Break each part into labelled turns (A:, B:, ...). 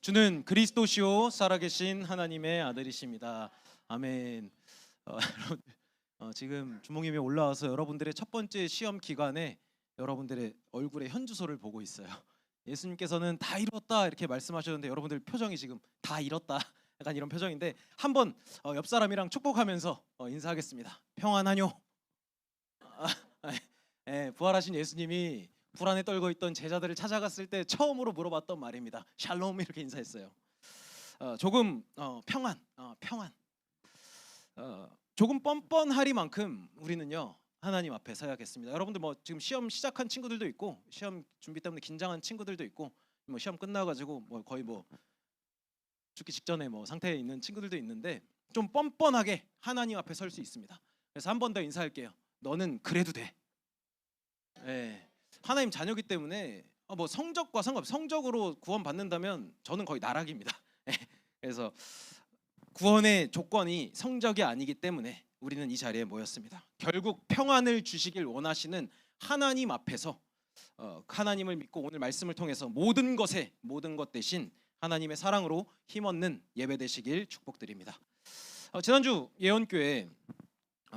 A: 주는 그리스도시요 살아계신 하나님의 아들이십니다. 아멘. 여러분, 지금 주목님이 올라와서 여러분들의 첫 번째 시험 기간에 여러분들의 얼굴의 현주소를 보고 있어요. 예수님께서는 다 이뤘다 이렇게 말씀하셨는데 여러분들 표정이 지금 다 이뤘다 약간 이런 표정인데 한번 옆 사람이랑 축복하면서 인사하겠습니다. 평안하뇨. 부활하신 예수님이 불안에 떨고 있던 제자들을 찾아갔을 때 처음으로 물어봤던 말입니다. 샬롬 이렇게 인사했어요. 조금 평안. 조금 뻔뻔하리만큼 우리는요 하나님 앞에 서야겠습니다. 여러분들 뭐 지금 시험 시작한 친구들도 있고 시험 준비 때문에 긴장한 친구들도 있고 뭐 시험 끝나가지고 뭐 거의 뭐 죽기 직전에 뭐 상태에 있는 친구들도 있는데 좀 뻔뻔하게 하나님 앞에 설 수 있습니다. 그래서 한 번 더 인사할게요. 너는 그래도 돼. 네. 하나님 자녀기 때문에 뭐 성적과 상관없이 성적으로 구원 받는다면 저는 거의 나락입니다. 그래서 구원의 조건이 성적이 아니기 때문에 우리는 이 자리에 모였습니다. 결국 평안을 주시길 원하시는 하나님 앞에서 하나님을 믿고 오늘 말씀을 통해서 모든 것 대신 하나님의 사랑으로 힘없는 예배 되시길 축복드립니다. 지난주 예언교회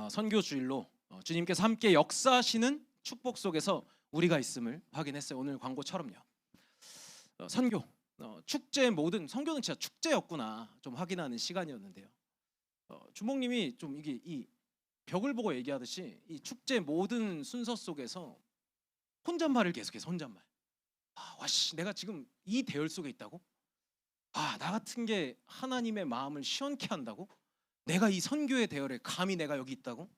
A: 선교 주일로 주님께서 함께 역사하시는 축복 속에서 우리가 있음을 확인했어요. 오늘 광고처럼요. 선교, 축제 모든 선교는 진짜 축제였구나 좀 확인하는 시간이었는데요. 주목님이 좀 이게 이 벽을 보고 얘기하듯이 이 축제 모든 순서 속에서 혼잣말을 계속해서 혼잣말. 와씨 내가 지금 이 대열 속에 있다고? 나 같은 게 하나님의 마음을 시원케 한다고? 내가 이 선교의 대열에 감히 내가 여기 있다고?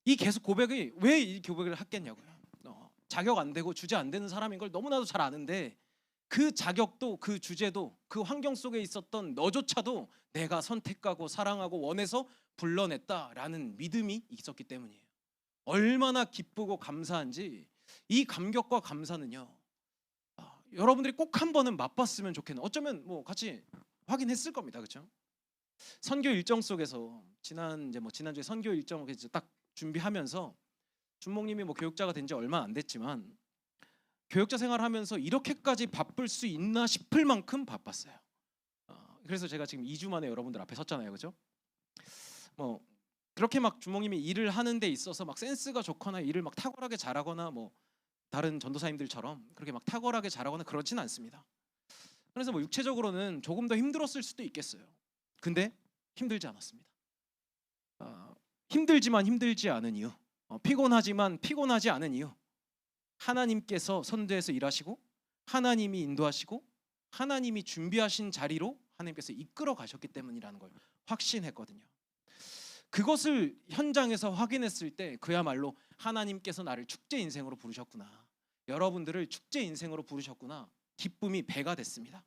A: 이 계속 고백이 왜 이 고백을 했겠냐고요. 자격 안 되고 주제 안 되는 사람인 걸 너무나도 잘 아는데 그 자격도 그 주제도 그 환경 속에 있었던 너조차도 내가 선택하고 사랑하고 원해서 불러냈다라는 믿음이 있었기 때문이에요. 얼마나 기쁘고 감사한지 이 감격과 감사는요. 여러분들이 꼭 한 번은 맛봤으면 좋겠는. 어쩌면 뭐 같이 확인했을 겁니다, 그렇죠? 선교 일정 속에서 지난주에 선교 일정을 딱 준비하면서 준목님이 뭐 교육자가 된 지 얼마 안 됐지만 교육자 생활하면서 이렇게까지 바쁠 수 있나 싶을 만큼 바빴어요. 그래서 제가 지금 2주 만에 여러분들 앞에 섰잖아요, 그렇죠? 뭐 그렇게 막 주목님이 일을 하는 데 있어서 막 센스가 좋거나 일을 막 탁월하게 잘하거나 뭐 다른 전도사님들처럼 그렇게 막 탁월하게 잘하거나 그렇진 않습니다. 그래서 뭐 육체적으로는 조금 더 힘들었을 수도 있겠어요. 근데 힘들지 않았습니다. 힘들지만 힘들지 않은 이유, 피곤하지만 피곤하지 않은 이유, 하나님께서 선대에서 일하시고 하나님이 인도하시고 하나님이 준비하신 자리로 하나님께서 이끌어 가셨기 때문이라는 걸 확신했거든요. 그것을 현장에서 확인했을 때 그야말로 하나님께서 나를 축제 인생으로 부르셨구나, 여러분들을 축제 인생으로 부르셨구나, 기쁨이 배가 됐습니다.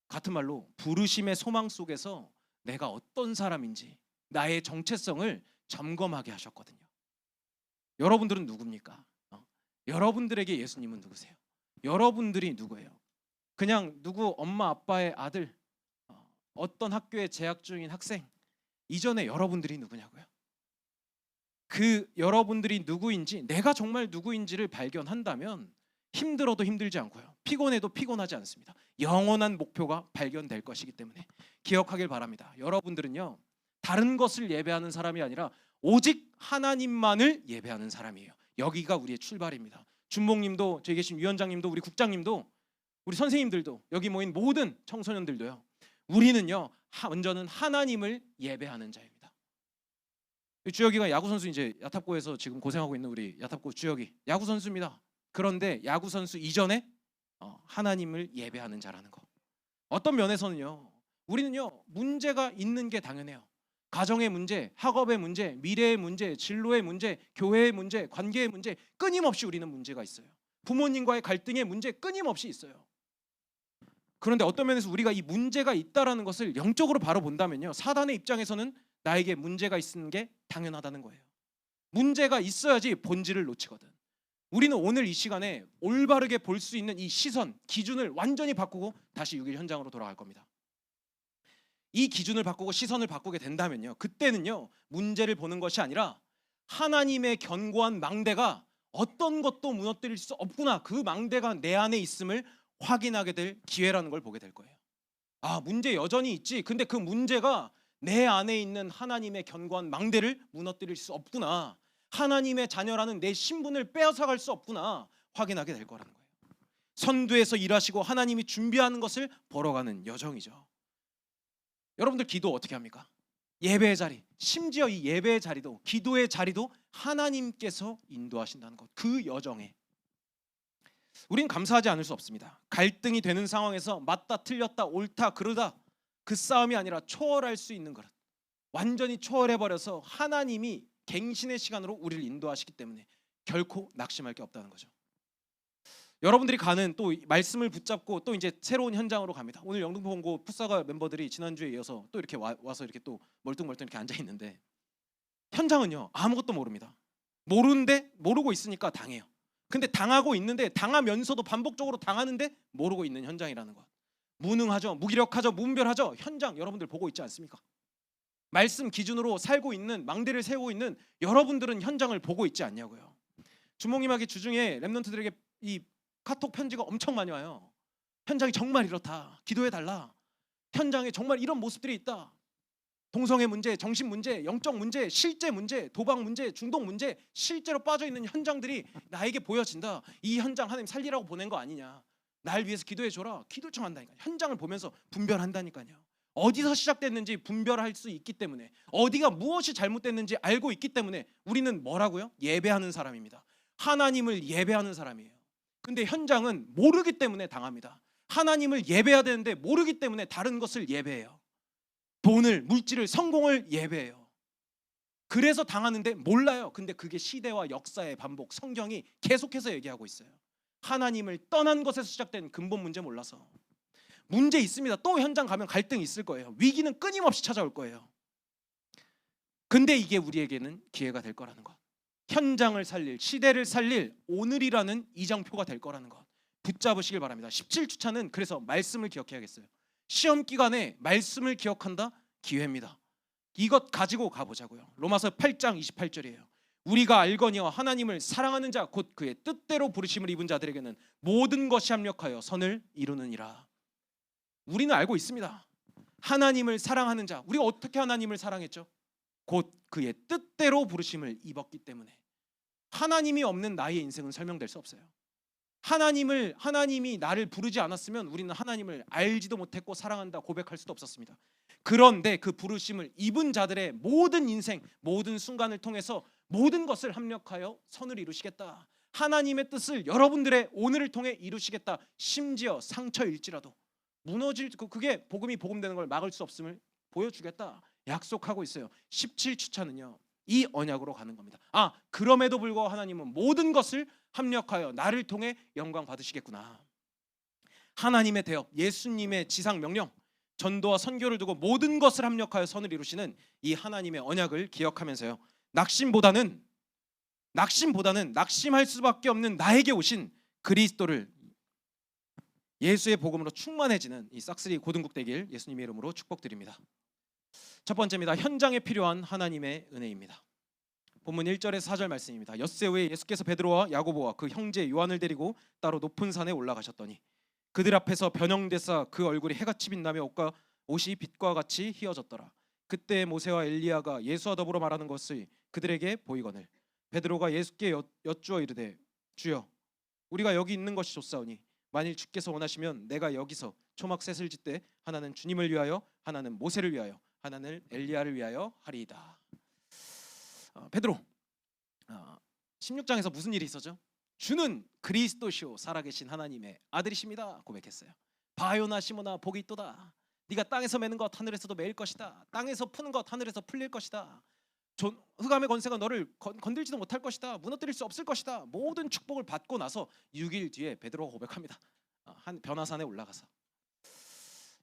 A: 같은 말로 부르심의 소망 속에서 내가 어떤 사람인지 나의 정체성을 점검하게 하셨거든요. 여러분들은 누굽니까? 여러분들에게 예수님은 누구세요? 여러분들이 누구예요? 그냥 누구 엄마 아빠의 아들, 어떤 학교에 재학 중인 학생, 이전에 여러분들이 누구냐고요? 그 여러분들이 누구인지, 내가 정말 누구인지를 발견한다면 힘들어도 힘들지 않고요, 피곤해도 피곤하지 않습니다. 영원한 목표가 발견될 것이기 때문에 기억하길 바랍니다. 여러분들은요 다른 것을 예배하는 사람이 아니라 오직 하나님만을 예배하는 사람이에요. 여기가 우리의 출발입니다. 준목님도, 저기 계신 위원장님도, 우리 국장님도, 우리 선생님들도, 여기 모인 모든 청소년들도요, 우리는요 먼저는 하나님을 예배하는 자입니다. 주혁이가 야구 선수, 이제 야탑고에서 지금 고생하고 있는 우리 야탑고 주혁이 야구 선수입니다. 그런데 야구 선수 이전에 하나님을 예배하는 자라는 거. 어떤 면에서는요 우리는요 문제가 있는 게 당연해요. 가정의 문제, 학업의 문제, 미래의 문제, 진로의 문제, 교회의 문제, 관계의 문제, 끊임없이 우리는 문제가 있어요. 부모님과의 갈등의 문제 끊임없이 있어요. 그런데 어떤 면에서 우리가 이 문제가 있다라는 것을 영적으로 바로 본다면요, 사단의 입장에서는 나에게 문제가 있는 게 당연하다는 거예요. 문제가 있어야지 본질을 놓치거든. 우리는 오늘 이 시간에 올바르게 볼 수 있는 이 시선, 기준을 완전히 바꾸고 다시 6일 현장으로 돌아갈 겁니다. 이 기준을 바꾸고 시선을 바꾸게 된다면요, 그때는요 문제를 보는 것이 아니라 하나님의 견고한 망대가 어떤 것도 무너뜨릴 수 없구나, 그 망대가 내 안에 있음을 확인하게 될 기회라는 걸 보게 될 거예요. 아, 문제 여전히 있지. 근데 그 문제가 내 안에 있는 하나님의 견고한 망대를 무너뜨릴 수 없구나. 하나님의 자녀라는 내 신분을 빼앗아갈 수 없구나. 확인하게 될 거라는 거예요. 선두에서 일하시고 하나님이 준비하는 것을 벌어가는 여정이죠. 여러분들 기도 어떻게 합니까? 예배의 자리, 심지어 이 예배의 자리도, 기도의 자리도 하나님께서 인도하신다는 것, 그 여정에 우린 감사하지 않을 수 없습니다. 갈등이 되는 상황에서 맞다 틀렸다 옳다 그르다 그 싸움이 아니라 초월할 수 있는 그릇, 완전히 초월해버려서 하나님이 갱신의 시간으로 우리를 인도하시기 때문에 결코 낙심할 게 없다는 거죠. 여러분들이 가는 또 말씀을 붙잡고 또 이제 새로운 현장으로 갑니다. 오늘 영등포본고 풋사가 멤버들이 지난주에 이어서 또 이렇게 와서 이렇게 또 멀뚱멀뚱 이렇게 앉아 있는데, 현장은요 아무것도 모릅니다. 모르는데 모르고 있으니까 당해요. 근데 당하고 있는데 당하면서도 반복적으로 당하는데 모르고 있는 현장이라는 것. 무능하죠, 무기력하죠, 무분별하죠. 현장 여러분들 보고 있지 않습니까? 말씀 기준으로 살고 있는, 망대를 세우고 있는 여러분들은 현장을 보고 있지 않냐고요. 주목님에게 주중에 랩런트들에게 이 카톡 편지가 엄청 많이 와요. 현장이 정말 이렇다, 기도해달라, 현장에 정말 이런 모습들이 있다. 동성애 문제, 정신 문제, 영적 문제, 실제 문제, 도박 문제, 중독 문제, 실제로 빠져있는 현장들이 나에게 보여진다. 이 현장 하나님 살리라고 보낸 거 아니냐, 날 위해서 기도해줘라, 기도 청한다니까요. 현장을 보면서 분별한다니까요. 어디서 시작됐는지 분별할 수 있기 때문에, 어디가 무엇이 잘못됐는지 알고 있기 때문에 우리는 뭐라고요? 예배하는 사람입니다. 하나님을 예배하는 사람이에요. 근데 현장은 모르기 때문에 당합니다. 하나님을 예배해야 되는데 모르기 때문에 다른 것을 예배해요. 돈을, 물질을, 성공을 예배해요. 그래서 당하는데 몰라요. 근데 그게 시대와 역사의 반복, 성경이 계속해서 얘기하고 있어요. 하나님을 떠난 것에서 시작된 근본 문제 몰라서. 문제 있습니다. 또 현장 가면 갈등이 있을 거예요. 위기는 끊임없이 찾아올 거예요. 근데 이게 우리에게는 기회가 될 거라는 것, 현장을 살릴, 시대를 살릴 오늘이라는 이정표가 될 거라는 것 붙잡으시길 바랍니다. 17주차는 그래서 말씀을 기억해야겠어요. 시험 기간에 말씀을 기억한다, 기회입니다. 이것 가지고 가보자고요. 로마서 8장 28절이에요. 우리가 알거니와 하나님을 사랑하는 자 곧 그의 뜻대로 부르심을 입은 자들에게는 모든 것이 합력하여 선을 이루느니라. 우리는 알고 있습니다. 하나님을 사랑하는 자, 우리가 어떻게 하나님을 사랑했죠? 곧 그의 뜻대로 부르심을 입었기 때문에. 하나님이 없는 나의 인생은 설명될 수 없어요. 하나님이 나를 부르지 않았으면 우리는 하나님을 알지도 못했고 사랑한다 고백할 수도 없었습니다. 그런데 그 부르심을 입은 자들의 모든 인생, 모든 순간을 통해서 모든 것을 합력하여 선을 이루시겠다. 하나님의 뜻을 여러분들의 오늘을 통해 이루시겠다. 심지어 상처일지라도 무너질, 그게 복음이 복음되는 걸 막을 수 없음을 보여주겠다 약속하고 있어요. 17주차는요 이 언약으로 가는 겁니다. 아, 그럼에도 불구하고 하나님은 모든 것을 합력하여 나를 통해 영광 받으시겠구나. 하나님의 대업, 예수님의 지상 명령, 전도와 선교를 두고 모든 것을 합력하여 선을 이루시는 이 하나님의 언약을 기억하면서요, 낙심보다는 낙심할 수밖에 없는 나에게 오신 그리스도를, 예수의 복음으로 충만해지는 이 싹쓸이 고등국 되길 예수님의 이름으로 축복드립니다. 첫 번째입니다. 현장에 필요한 하나님의 은혜입니다. 본문 1절에서 4절 말씀입니다. 엿새 후에 예수께서 베드로와 야고보와 그 형제 요한을 데리고 따로 높은 산에 올라가셨더니 그들 앞에서 변형되사 그 얼굴이 해같이 빛나며 옷이 빛과 같이 휘어졌더라. 그때 모세와 엘리야가 예수와 더불어 말하는 것을 그들에게 보이거늘 베드로가 예수께 여쭈어 이르되 주여, 우리가 여기 있는 것이 좋사오니 만일 주께서 원하시면 내가 여기서 초막셋을 짓되 하나는 주님을 위하여, 하나는 모세를 위하여, 하나는 엘리야를 위하여 하리이다. 베드로 16장에서 무슨 일이 있었죠? 주는 그리스도시오 살아계신 하나님의 아들이십니다 고백했어요. 바요나 시모나 복이 있도다. 네가 땅에서 매는 것 하늘에서도 매일 것이다. 땅에서 푸는 것 하늘에서 풀릴 것이다. 흑암의 권세가 너를 건들지도 못할 것이다. 무너뜨릴 수 없을 것이다. 모든 축복을 받고 나서 6일 뒤에 베드로가 고백합니다. 한 변화산에 올라가서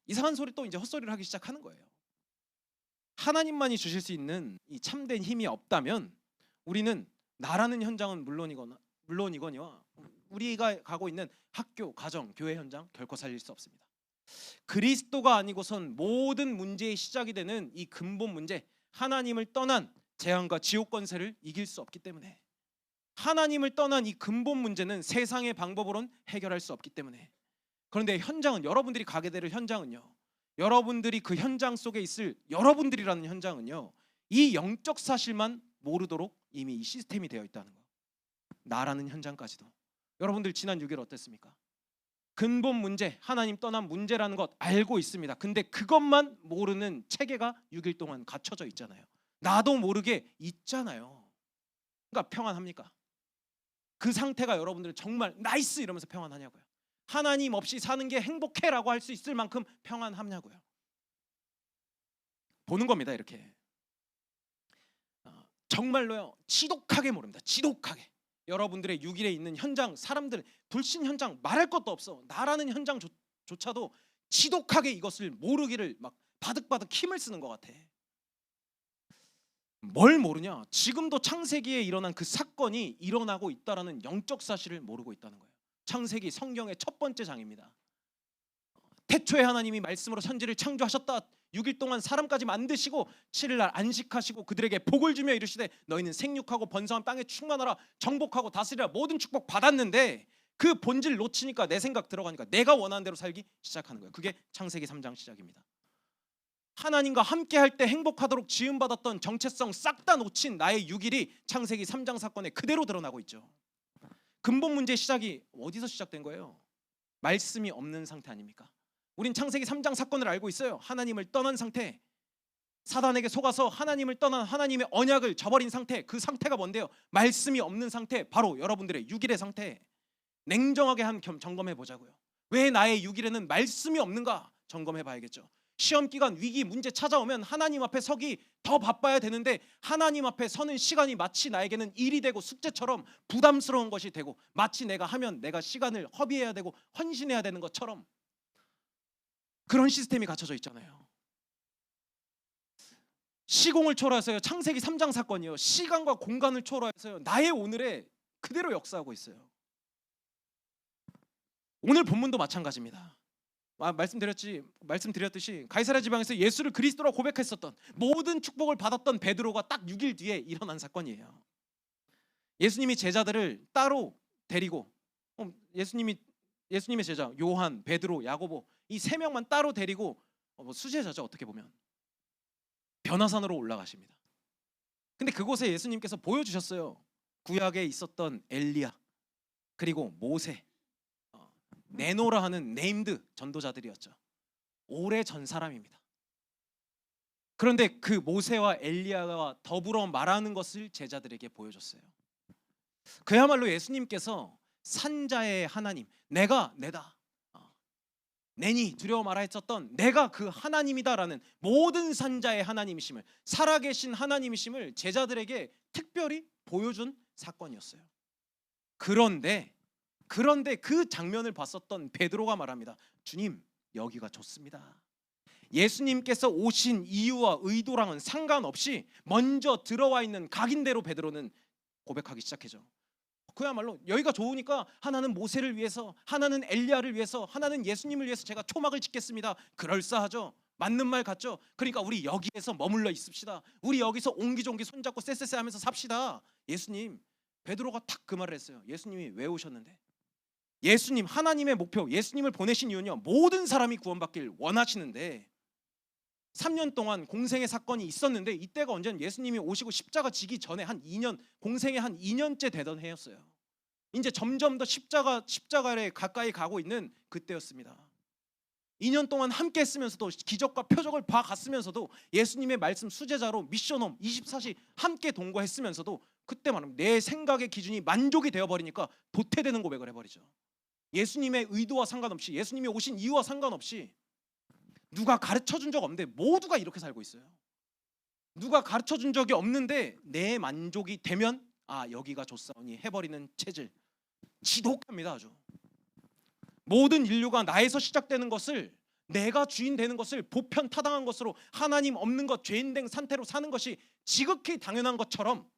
A: 이상한 소리, 또 이제 헛소리를 하기 시작하는 거예요. 하나님만이 주실 수 있는 이 참된 힘이 없다면 우리는 나라는 현장은 물론이거니와 우리가 가고 있는 학교, 가정, 교회 현장 결코 살릴 수 없습니다. 그리스도가 아니고선 모든 문제의 시작이 되는 이 근본 문제, 하나님을 떠난 재앙과 지옥 권세를 이길 수 없기 때문에, 하나님을 떠난 이 근본 문제는 세상의 방법으론 해결할 수 없기 때문에, 그런데 현장은, 여러분들이 가게 될 현장은요, 여러분들이 그 현장 속에 있을 여러분들이라는 현장은요, 이 영적 사실만 모르도록 이미 이 시스템이 되어 있다는 거. 나라는 현장까지도. 여러분들 지난 6일 어땠습니까? 근본 문제, 하나님 떠난 문제라는 것 알고 있습니다. 근데 그것만 모르는 체계가 6일 동안 갖춰져 있잖아요. 나도 모르게 있잖아요. 그러니까 평안합니까? 그 상태가 여러분들 정말 나이스 이러면서 평안하냐고요? 하나님 없이 사는 게 행복해라고 할 수 있을 만큼 평안하냐고요? 보는 겁니다. 이렇게 정말로요, 지독하게 모릅니다. 지독하게. 여러분들의 6일에 있는 현장, 사람들 불신 현장 말할 것도 없어. 나라는 현장조차도 지독하게 이것을 모르기를 막 바득바득 힘을 쓰는 것 같아. 뭘 모르냐? 지금도 창세기에 일어난 그 사건이 일어나고 있다라는 영적 사실을 모르고 있다는 거예요. 창세기 성경의 첫 번째 장입니다. 태초에 하나님이 말씀으로 천지를 창조하셨다. 6일 동안 사람까지 만드시고 7일 날 안식하시고 그들에게 복을 주며 이르시되 너희는 생육하고 번성한 땅에 충만하라 정복하고 다스리라 모든 축복 받았는데 그 본질 놓치니까 내 생각 들어가니까 내가 원하는 대로 살기 시작하는 거예요. 그게 창세기 3장 시작입니다. 하나님과 함께 할 때 행복하도록 지음받았던 정체성 싹 다 놓친 나의 6일이 창세기 3장 사건에 그대로 드러나고 있죠. 근본 문제의 시작이 어디서 시작된 거예요? 말씀이 없는 상태 아닙니까? 우린 창세기 3장 사건을 알고 있어요. 하나님을 떠난 상태, 사단에게 속아서 하나님을 떠난 하나님의 언약을 저버린 상태. 그 상태가 뭔데요? 말씀이 없는 상태, 바로 여러분들의 6일의 상태. 냉정하게 점검해 보자고요. 왜 나의 6일에는 말씀이 없는가 점검해 봐야겠죠. 시험 기간, 위기, 문제 찾아오면 하나님 앞에 서기 더 바빠야 되는데 하나님 앞에 서는 시간이 마치 나에게는 일이 되고 숙제처럼 부담스러운 것이 되고 마치 내가 하면 내가 시간을 허비해야 되고 헌신해야 되는 것처럼 그런 시스템이 갖춰져 있잖아요. 시공을 초월해서요. 창세기 3장 사건이요. 시간과 공간을 초월해서요. 나의 오늘에 그대로 역사하고 있어요. 오늘 본문도 마찬가지입니다. 말씀드렸듯이 가이사랴 지방에서 예수를 그리스도로 고백했었던 모든 축복을 받았던 베드로가 딱 6일 뒤에 일어난 사건이에요. 예수님이 제자들을 따로 데리고 예수님의 제자 요한, 베드로, 야고보 이 세 명만 따로 데리고 수제자죠. 어떻게 보면 변화산으로 올라가십니다. 근데 그곳에 예수님께서 보여주셨어요. 구약에 있었던 엘리야 그리고 모세, 네노라 하는 네임드 전도자들이었죠. 오래전 사람입니다. 그런데 그 모세와 엘리야와 더불어 말하는 것을 제자들에게 보여줬어요. 그야말로 예수님께서 산자의 하나님, 내가 내다, 내니 두려워 말아 했었던 내가 그 하나님이다라는 모든 산자의 하나님이심을, 살아계신 하나님이심을 제자들에게 특별히 보여준 사건이었어요. 그런데 그 장면을 봤었던 베드로가 말합니다. 주님, 여기가 좋습니다. 예수님께서 오신 이유와 의도랑은 상관없이 먼저 들어와 있는 각인대로 베드로는 고백하기 시작해죠. 그야말로 여기가 좋으니까 하나는 모세를 위해서, 하나는 엘리야를 위해서, 하나는 예수님을 위해서 제가 초막을 짓겠습니다. 그럴싸하죠. 맞는 말 같죠. 그러니까 우리 여기에서 머물러 있읍시다. 우리 여기서 옹기종기 손잡고 쎄쎄쎄 하면서 삽시다. 예수님, 베드로가 탁 그 말을 했어요. 예수님이 왜 오셨는데? 예수님, 하나님의 목표, 예수님을 보내신 이유는요, 모든 사람이 구원받길 원하시는데 3년 동안 공생의 사건이 있었는데 이때가 언제는 예수님이 오시고 십자가 지기 전에 한 2년, 공생의 한 2년째 되던 해였어요. 이제 점점 더 십자가에 가까이 가고 있는 그때였습니다. 2년 동안 함께 했으면서도 기적과 표적을 봐갔으면서도 예수님의 말씀 수제자로 미션홈 24시 함께 동거했으면서도 그때 말하면 내 생각의 기준이 만족이 되어버리니까 도태되는 고백을 해버리죠. 예수님의 의도와 상관없이, 예수님이 오신 이유와 상관없이 누가 가르쳐준 적 없는데 모두가 이렇게 살고 있어요. 누가 가르쳐준 적이 없는데 내 만족이 되면 여기가 좋사오니 해버리는 체질. 지독합니다. 아주. 모든 인류가 나에서 시작되는 것을, 내가 주인 되는 것을 보편 타당한 것으로, 하나님 없는 것, 죄인된 상태로 사는 것이 지극히 당연한 것처럼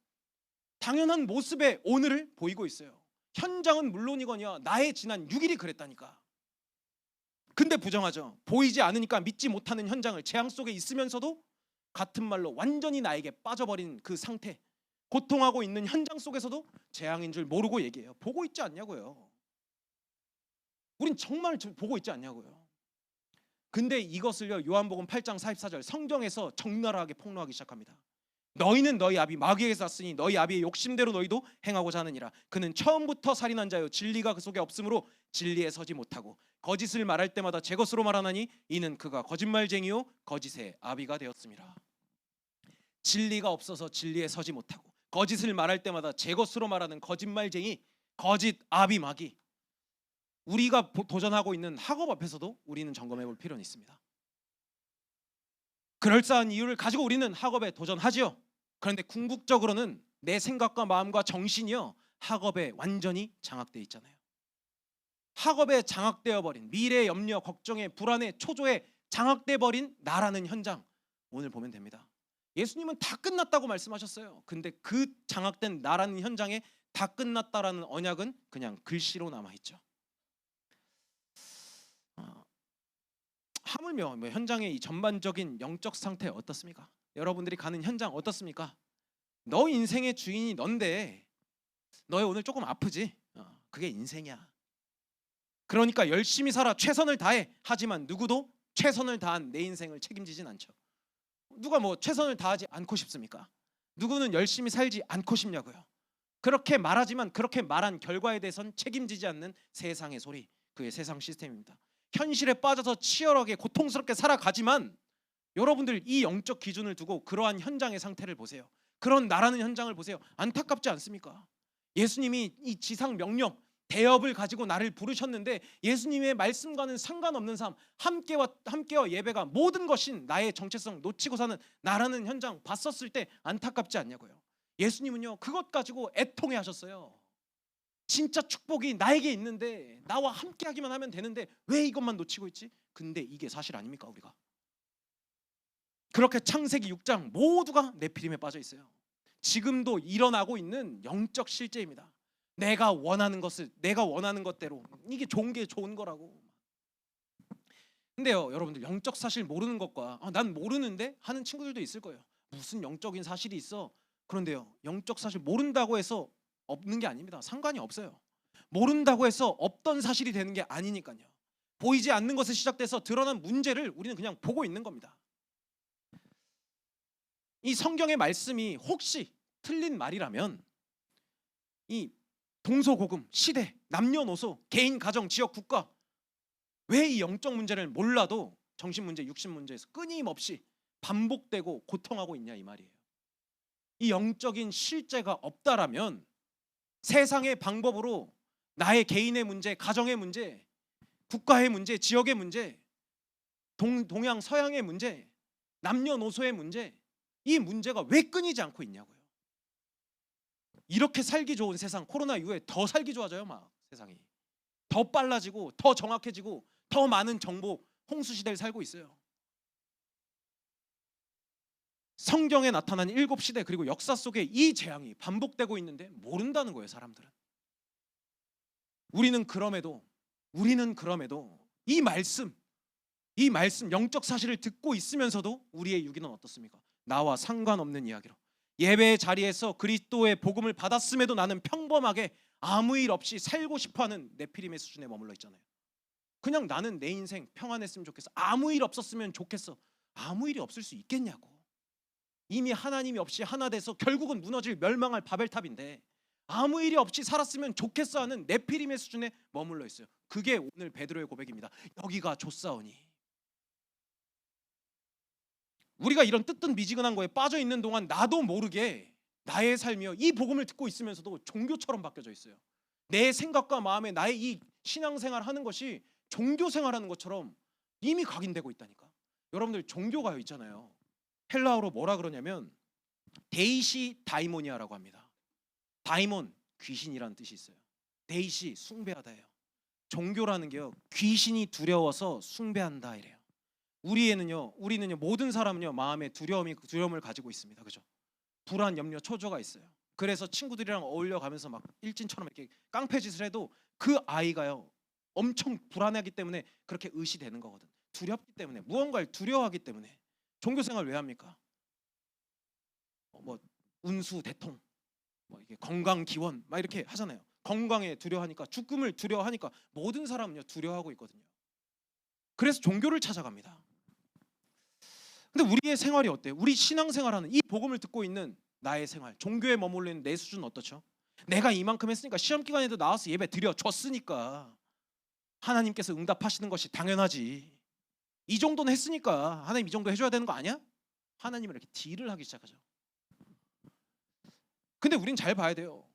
A: 당연한 모습의 오늘을 보이고 있어요. 현장은 물론이거니와 나의 지난 6일이 그랬다니까. 근데 부정하죠. 보이지 않으니까 믿지 못하는 현장을 재앙 속에 있으면서도 같은 말로 완전히 나에게 빠져버린 그 상태, 고통하고 있는 현장 속에서도 재앙인 줄 모르고 얘기해요. 보고 있지 않냐고요. 우린 정말 보고 있지 않냐고요. 근데 이것을요 요한복음 8장 44절 성경에서 적나라하게 폭로하기 시작합니다. 너희는 너희 아비 마귀에게서 났으니 너희 아비의 욕심대로 너희도 행하고자 하느니라. 그는 처음부터 살인한 자요 진리가 그 속에 없으므로 진리에 서지 못하고 거짓을 말할 때마다 제 것으로 말하나니 이는 그가 거짓말쟁이요 거짓의 아비가 되었습니다. 진리가 없어서 진리에 서지 못하고 거짓을 말할 때마다 제 것으로 말하는 거짓말쟁이, 거짓 아비 마귀. 우리가 도전하고 있는 학업 앞에서도 우리는 점검해 볼 필요는 있습니다. 그럴싸한 이유를 가지고 우리는 학업에 도전하지요. 그런데 궁극적으로는 내 생각과 마음과 정신이요 학업에 완전히 장악되어 있잖아요. 학업에 장악되어 버린, 미래의 염려, 걱정에, 불안에, 초조에 장악돼 버린 나라는 현장, 오늘 보면 됩니다. 예수님은 다 끝났다고 말씀하셨어요. 근데 그 장악된 나라는 현장에 다 끝났다라는 언약은 그냥 글씨로 남아 있죠. 하물며 현장의 이 전반적인 영적 상태 어떻습니까? 여러분들이 가는 현장 어떻습니까? 너 인생의 주인이 넌데 너의 오늘 조금 아프지? 그게 인생이야. 그러니까 열심히 살아, 최선을 다해. 하지만 누구도 최선을 다한 내 인생을 책임지진 않죠. 누가 뭐 최선을 다하지 않고 싶습니까? 누구는 열심히 살지 않고 싶냐고요. 그렇게 말하지만 그렇게 말한 결과에 대해선 책임지지 않는 세상의 소리, 그게 세상 시스템입니다. 현실에 빠져서 치열하게 고통스럽게 살아가지만 여러분들 이 영적 기준을 두고 그러한 현장의 상태를 보세요. 그런 나라는 현장을 보세요. 안타깝지 않습니까? 예수님이 이 지상 명령 대업을 가지고 나를 부르셨는데 예수님의 말씀과는 상관없는 삶, 함께와 예배가 모든 것인 나의 정체성 놓치고 사는 나라는 현장 봤었을 때 안타깝지 않냐고요. 예수님은요 그것 가지고 애통해 하셨어요. 진짜 축복이 나에게 있는데 나와 함께하기만 하면 되는데 왜 이것만 놓치고 있지? 근데 이게 사실 아닙니까 우리가? 그렇게 창세기 6장 모두가 네피림에 빠져 있어요. 지금도 일어나고 있는 영적 실제입니다. 내가 원하는 것을 내가 원하는 것대로, 이게 좋은 게 좋은 거라고. 근데요 여러분들 영적 사실 모르는 것과 난 모르는데 하는 친구들도 있을 거예요. 무슨 영적인 사실이 있어? 그런데요 영적 사실 모른다고 해서 없는 게 아닙니다. 상관이 없어요. 모른다고 해서 없던 사실이 되는 게 아니니까요. 보이지 않는 것에 시작돼서 드러난 문제를 우리는 그냥 보고 있는 겁니다. 이 성경의 말씀이 혹시 틀린 말이라면 이 동서고금, 시대, 남녀노소, 개인, 가정, 지역, 국가, 왜 이 영적 문제를 몰라도 정신문제, 육신문제에서 끊임없이 반복되고 고통하고 있냐 이 말이에요. 이 영적인 실제가 없다라면 세상의 방법으로 나의 개인의 문제, 가정의 문제, 국가의 문제, 지역의 문제, 동양 서양의 문제, 남녀노소의 문제, 이 문제가 왜 끊이지 않고 있냐고요. 이렇게 살기 좋은 세상, 코로나 이후에 더 살기 좋아져요. 막 세상이 더 빨라지고 더 정확해지고 더 많은 정보 홍수 시대를 살고 있어요. 성경에 나타난 7시대 그리고 역사 속에 이 재앙이 반복되고 있는데 모른다는 거예요 사람들은. 우리는 그럼에도 이 말씀 영적 사실을 듣고 있으면서도 우리의 유기는 어떻습니까? 나와 상관없는 이야기로 예배의 자리에서 그리스도의 복음을 받았음에도 나는 평범하게 아무 일 없이 살고 싶어하는 네피림의 수준에 머물러 있잖아요. 그냥 나는 내 인생 평안했으면 좋겠어. 아무 일 없었으면 좋겠어. 아무 일이 없을 수 있겠냐고. 이미 하나님이 없이 하나 돼서 결국은 무너질 멸망할 바벨탑인데 아무 일이 없이 살았으면 좋겠어 하는 네피림의 수준에 머물러 있어요. 그게 오늘 베드로의 고백입니다. 여기가 좋사오니. 우리가 이런 뜨뜻미지근한 거에 빠져 있는 동안 나도 모르게 나의 삶이요 이 복음을 듣고 있으면서도 종교처럼 바뀌어져 있어요. 내 생각과 마음에 나의 이 신앙생활 하는 것이 종교생활하는 것처럼 이미 각인되고 있다니까. 여러분들 종교가 있잖아요. 헬라어로 뭐라 그러냐면 데이시 다이모니아라고 합니다. 다이몬 귀신이라는 뜻이 있어요. 데이시 숭배하다예요. 종교라는 게요 귀신이 두려워서 숭배한다 이래요. 우리는요 모든 사람은요 마음에 두려움을 가지고 있습니다. 그죠? 불안, 염려, 초조가 있어요. 그래서 친구들이랑 어울려 가면서 막 일진처럼 이렇게 깡패짓을 해도 그 아이가요 엄청 불안하기 때문에 그렇게 의시되는 거거든. 두렵기 때문에, 무언가를 두려워하기 때문에. 종교생활 왜 합니까? 뭐 운수 대통, 뭐 이게 건강 기원 막 이렇게 하잖아요. 건강에 두려워하니까, 죽음을 두려워하니까 모든 사람은요 두려워하고 있거든요. 그래서 종교를 찾아갑니다. 근데 우리의 생활이 어때요? 우리 신앙생활하는 이 복음을 듣고 있는 나의 생활, 종교에 머물러 있는 내 수준은 어떻죠? 내가 이만큼 했으니까, 시험 기간에도 나와서 예배 드려줬으니까 하나님께서 응답하시는 것이 당연하지. 이 정도는 했으니까 하나님 이 정도 해줘야 되는 거 아니야? 하나님을 이렇게 딜을 하기 시작하죠. 근데 우린 잘 봐야 돼요.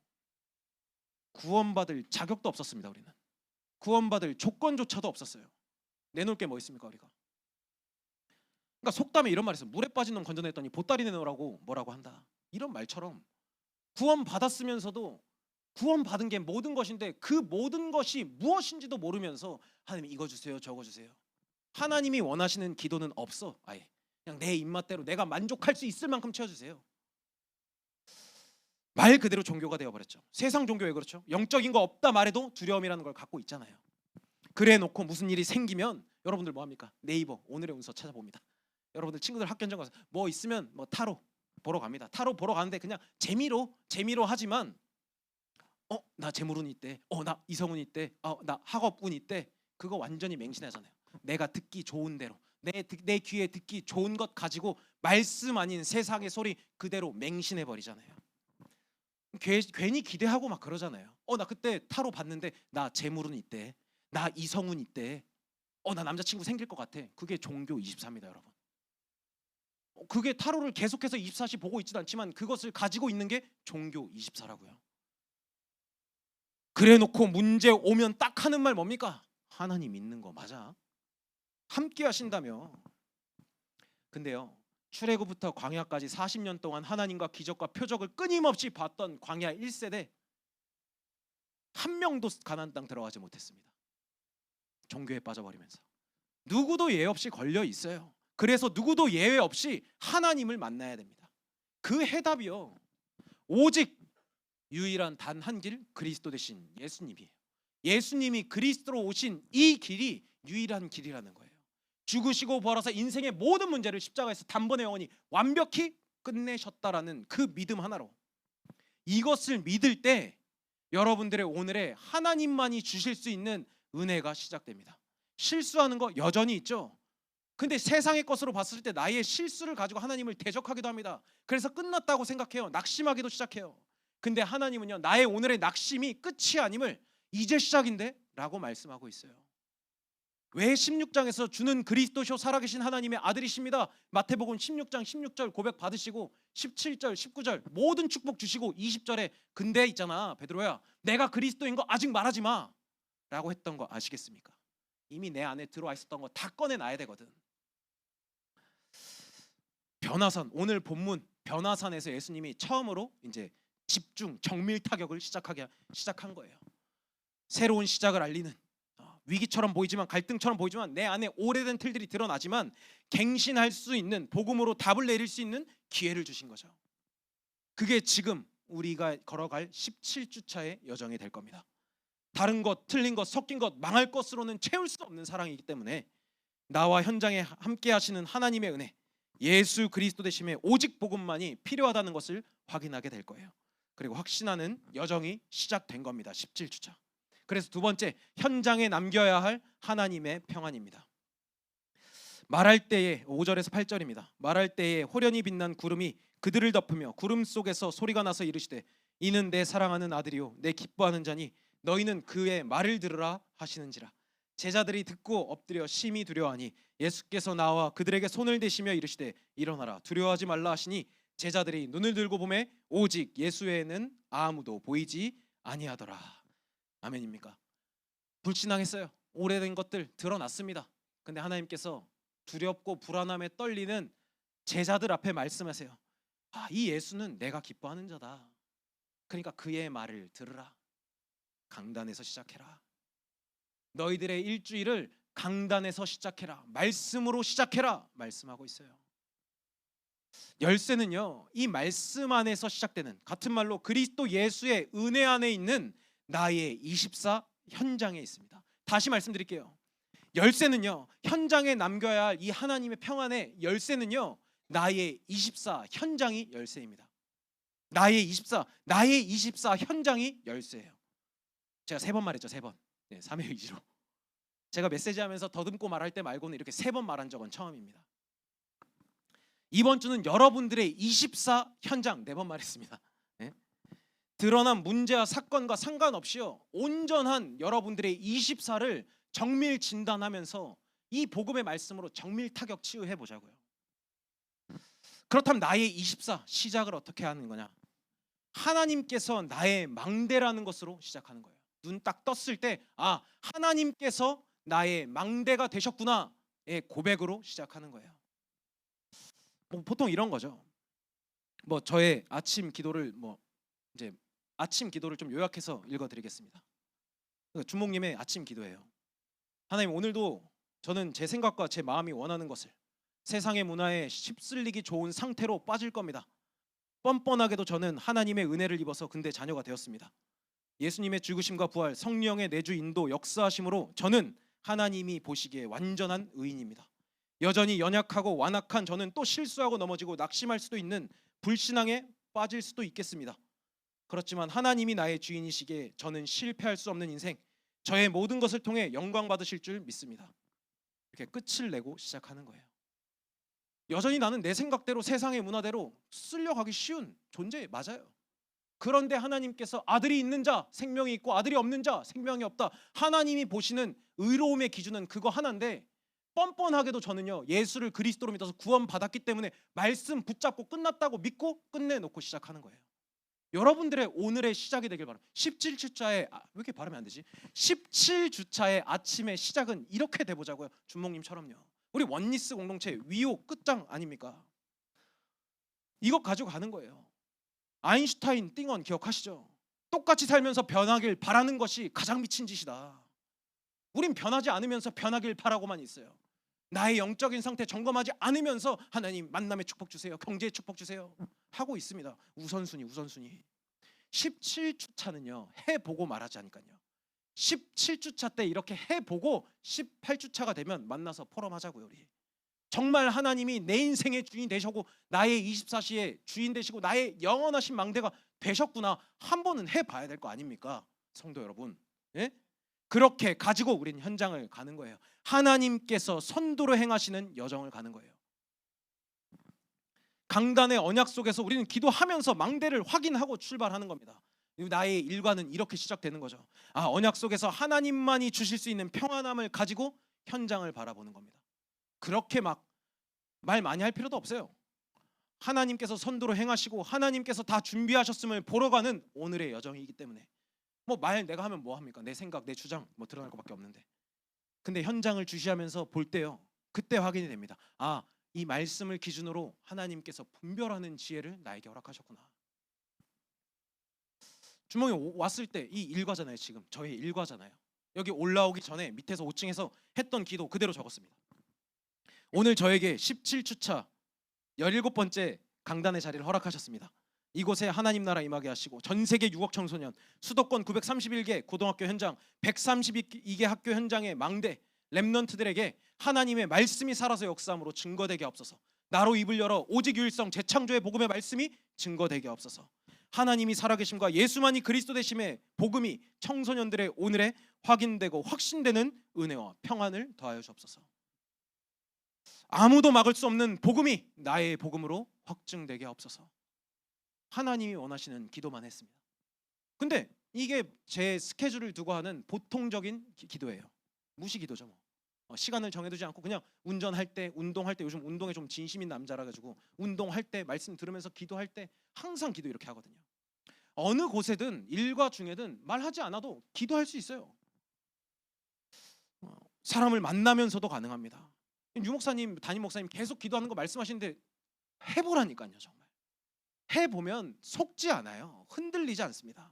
A: 구원받을 자격도 없었습니다. 우리는 구원받을 조건조차도 없었어요. 내놓을 게 뭐 있습니까 우리가? 그러니까 속담에 이런 말이 있어요. 물에 빠진 놈 건져냈더니 보따리 내놓으라고 뭐라고 한다. 이런 말처럼 구원 받았으면서도 구원 받은 게 모든 것인데 그 모든 것이 무엇인지도 모르면서 하나님 이거 주세요 저거 주세요. 하나님이 원하시는 기도는 없어. 아예 그냥 내 입맛대로 내가 만족할 수 있을 만큼 채워주세요. 말 그대로 종교가 되어버렸죠. 세상 종교 왜 그렇죠? 영적인 거 없다 말해도 두려움이라는 걸 갖고 있잖아요. 그래 놓고 무슨 일이 생기면 여러분들 뭐합니까? 네이버 오늘의 운서 찾아봅니다. 여러분들 친구들 학교 현장 가서 뭐 있으면 뭐 타로 보러 갑니다. 타로 보러 가는데 그냥 재미로 하지만 나 재물운 있대, 나 이성운 있대, 나 학업운 있대. 그거 완전히 맹신하잖아요. 내가 듣기 좋은 대로 내 귀에 듣기 좋은 것 가지고 말씀 아닌 세상의 소리 그대로 맹신해 버리잖아요. 괜히 기대하고 막 그러잖아요. 나 그때 타로 봤는데 나 재물운 있대, 나 이성운 있대, 나 남자친구 생길 것 같아. 그게 종교 24입니다 여러분. 그게 타로를 계속해서 24시 보고 있지도 않지만 그것을 가지고 있는 게 종교 24라고요. 그래 놓고 문제 오면 딱 하는 말 뭡니까? 하나님 믿는 거 맞아? 함께 하신다며. 근데요 출애굽부터 광야까지 40년 동안 하나님과 기적과 표적을 끊임없이 봤던 광야 1세대 한 명도 가나안 땅 들어가지 못했습니다. 종교에 빠져버리면서 누구도 예외 없이 걸려 있어요. 그래서 누구도 예외 없이 하나님을 만나야 됩니다. 그 해답이요 오직 유일한 단 한 길 그리스도 되신 예수님이에요. 예수님이 그리스도로 오신 이 길이 유일한 길이라는 거예요. 죽으시고 부활하사 인생의 모든 문제를 십자가에서 단번에 영원히 완벽히 끝내셨다라는 그 믿음 하나로 이것을 믿을 때 여러분들의 오늘의 하나님만이 주실 수 있는 은혜가 시작됩니다. 실수하는 거 여전히 있죠. 근데 세상의 것으로 봤을 때 나의 실수를 가지고 하나님을 대적하기도 합니다. 그래서 끝났다고 생각해요. 낙심하기도 시작해요. 근데 하나님은요 나의 오늘의 낙심이 끝이 아님을 이제 시작인데? 라고 말씀하고 있어요. 왜 16장에서 주는 그리스도시요 살아계신 하나님의 아들이십니다. 마태복음 16장 16절 고백 받으시고 17절 19절 모든 축복 주시고 20절에 근데 있잖아 베드로야 내가 그리스도인 거 아직 말하지 마 라고 했던 거 아시겠습니까? 이미 내 안에 들어와 있었던 거 다 꺼내놔야 되거든. 변화산 오늘 본문 변화산에서 예수님이 처음으로 이제 집중 정밀 타격을 시작한 거예요. 새로운 시작을 알리는 위기처럼 보이지만 갈등처럼 보이지만 내 안에 오래된 틀들이 드러나지만 갱신할 수 있는 복음으로 답을 내릴 수 있는 기회를 주신 거죠. 그게 지금 우리가 걸어갈 17주차의 여정이 될 겁니다. 다른 것, 틀린 것, 섞인 것, 망할 것으로는 채울 수 없는 사랑이기 때문에 나와 현장에 함께 하시는 하나님의 은혜 예수 그리스도 되심의 오직 복음만이 필요하다는 것을 확인하게 될 거예요. 그리고 확신하는 여정이 시작된 겁니다. 17주차. 그래서 두 번째 현장에 남겨야 할 하나님의 평안입니다. 말할 때에 5절에서 8절입니다. 말할 때에 호련히 빛난 구름이 그들을 덮으며 구름 속에서 소리가 나서 이르시되 이는 내 사랑하는 아들이요 내 기뻐하는 자니 너희는 그의 말을 들으라 하시는지라. 제자들이 듣고 엎드려 심히 두려워하니 예수께서 나와 그들에게 손을 대시며 이르시되 일어나라 두려워하지 말라 하시니 제자들이 눈을 들고 보매 오직 예수 외에는 아무도 보이지 아니하더라. 아멘입니까? 불신앙했어요. 오래된 것들 드러났습니다. 근데 하나님께서 두렵고 불안함에 떨리는 제자들 앞에 말씀하세요. 이 예수는 내가 기뻐하는 자다. 그러니까 그의 말을 들으라. 강단에서 시작해라. 너희들의 일주일을 강단에서 시작해라. 말씀으로 시작해라. 말씀하고 있어요. 열쇠는요 이 말씀 안에서 시작되는 같은 말로 그리스도 예수의 은혜 안에 있는 나의 24 현장에 있습니다. 다시 말씀드릴게요. 열쇠는요 현장에 남겨야 할 이 하나님의 평안의 열쇠는요 나의 24 현장이 열쇠입니다. 나의 24 현장이 열쇠예요. 제가 3번 말했죠. 3번. 네, 3의 의지로. 제가 메시지하면서 더듬고 말할 때 말고는 이렇게 3번 말한 적은 처음입니다. 이번 주는 여러분들의 24 현장 4번 말했습니다. 네? 드러난 문제와 사건과 상관없이요, 온전한 여러분들의 24를 정밀 진단하면서 이 복음의 말씀으로 정밀 타격 치유해 보자고요. 그렇다면 나의 24 시작을 어떻게 하는 거냐? 하나님께서 나의 망대라는 것으로 시작하는 거예요. 눈 딱 떴을 때 하나님께서 나의 망대가 되셨구나의 고백으로 시작하는 거예요. 보통 이런 거죠. 저의 아침 기도를 이제 아침 기도를 좀 요약해서 읽어드리겠습니다. 주목님의 아침 기도예요. 하나님, 오늘도 저는 제 생각과 제 마음이 원하는 것을 세상의 문화에 휩쓸리기 좋은 상태로 빠질 겁니다. 뻔뻔하게도 저는 하나님의 은혜를 입어서 근대 자녀가 되었습니다. 예수님의 죽으심과 부활, 성령의 내주 인도 역사하심으로 저는 하나님이 보시기에 완전한 의인입니다. 여전히 연약하고 완악한 저는 또 실수하고 넘어지고 낙심할 수도 있는 불신앙에 빠질 수도 있겠습니다. 그렇지만 하나님이 나의 주인이시기에 저는 실패할 수 없는 인생, 저의 모든 것을 통해 영광 받으실 줄 믿습니다. 이렇게 끝을 내고 시작하는 거예요. 여전히 나는 내 생각대로 세상의 문화대로 쓸려가기 쉬운 존재 맞아요. 그런데 하나님께서 아들이 있는 자 생명이 있고 아들이 없는 자 생명이 없다. 하나님이 보시는 의로움의 기준은 그거 하나인데, 뻔뻔하게도 저는요, 예수를 그리스도로 믿어서 구원 받았기 때문에 말씀 붙잡고 끝났다고 믿고 끝내놓고 시작하는 거예요. 여러분들의 오늘의 시작이 되길 바랍니다. 17주차의 왜 이렇게 발음이 안 되지? 17주차의 아침의 시작은 이렇게 돼보자고요. 준목님처럼요. 우리 원리스 공동체 위호 끝장 아닙니까? 이거 가지고 가는 거예요. 아인슈타인 띵언 기억하시죠? 똑같이 살면서 변하길 바라는 것이 가장 미친 짓이다. 우린 변하지 않으면서 변하길 바라고만 있어요. 나의 영적인 상태 점검하지 않으면서 하나님 만남의 축복 주세요, 경제의 축복 주세요 하고 있습니다. 우선순위 17주차는요 해보고 말하자니까요. 17주차 때 이렇게 해보고 18주차가 되면 만나서 포럼하자고요. 우리 정말 하나님이 내 인생의 주인 되시고 나의 24시의 주인 되시고 나의 영원하신 망대가 되셨구나 한 번은 해봐야 될 거 아닙니까? 성도 여러분, 예? 그렇게 가지고 우리는 현장을 가는 거예요. 하나님께서 선도로 행하시는 여정을 가는 거예요. 강단의 언약 속에서 우리는 기도하면서 망대를 확인하고 출발하는 겁니다. 나의 일과는 이렇게 시작되는 거죠. 언약 속에서 하나님만이 주실 수 있는 평안함을 가지고 현장을 바라보는 겁니다. 그렇게 막 말 많이 할 필요도 없어요. 하나님께서 선도로 행하시고 하나님께서 다 준비하셨음을 보러 가는 오늘의 여정이기 때문에 말 내가 하면 뭐 합니까? 내 생각, 내 주장 드러날 것밖에 없는데. 근데 현장을 주시하면서 볼 때요, 그때 확인이 됩니다. 이 말씀을 기준으로 하나님께서 분별하는 지혜를 나에게 허락하셨구나. 주몽이 왔을 때 이 일과잖아요. 지금 저의 일과잖아요. 여기 올라오기 전에 밑에서 5층에서 했던 기도 그대로 적었습니다. 오늘 저에게 17주차 17번째 강단의 자리를 허락하셨습니다. 이곳에 하나님 나라 임하게 하시고 전 세계 6억 청소년, 수도권 931개 고등학교 현장, 132개 학교 현장의 망대 렘넌트들에게 하나님의 말씀이 살아서 역사함으로 증거되게 하옵소서. 나로 입을 열어 오직 유일성 재창조의 복음의 말씀이 증거되게 하옵소서. 하나님이 살아계심과 예수만이 그리스도 되심의 복음이 청소년들의 오늘에 확인되고 확신되는 은혜와 평안을 더하여 주옵소서. 아무도 막을 수 없는 복음이 나의 복음으로 확증되게 하옵소서. 하나님이 원하시는 기도만 했습니다. 근데 이게 제 스케줄을 두고 하는 보통적인 기도예요. 무시 기도죠. 시간을 정해두지 않고 그냥 운전할 때, 운동할 때, 요즘 운동에 좀 진심인 남자라 가지고 운동할 때, 말씀 들으면서 기도할 때 항상 기도 이렇게 하거든요. 어느 곳에든 일과 중에든 말하지 않아도 기도할 수 있어요. 사람을 만나면서도 가능합니다. 유목사님, 담임 목사님 계속 기도하는 거 말씀하시는데 해보라니까요. 정말 해보면 속지 않아요. 흔들리지 않습니다.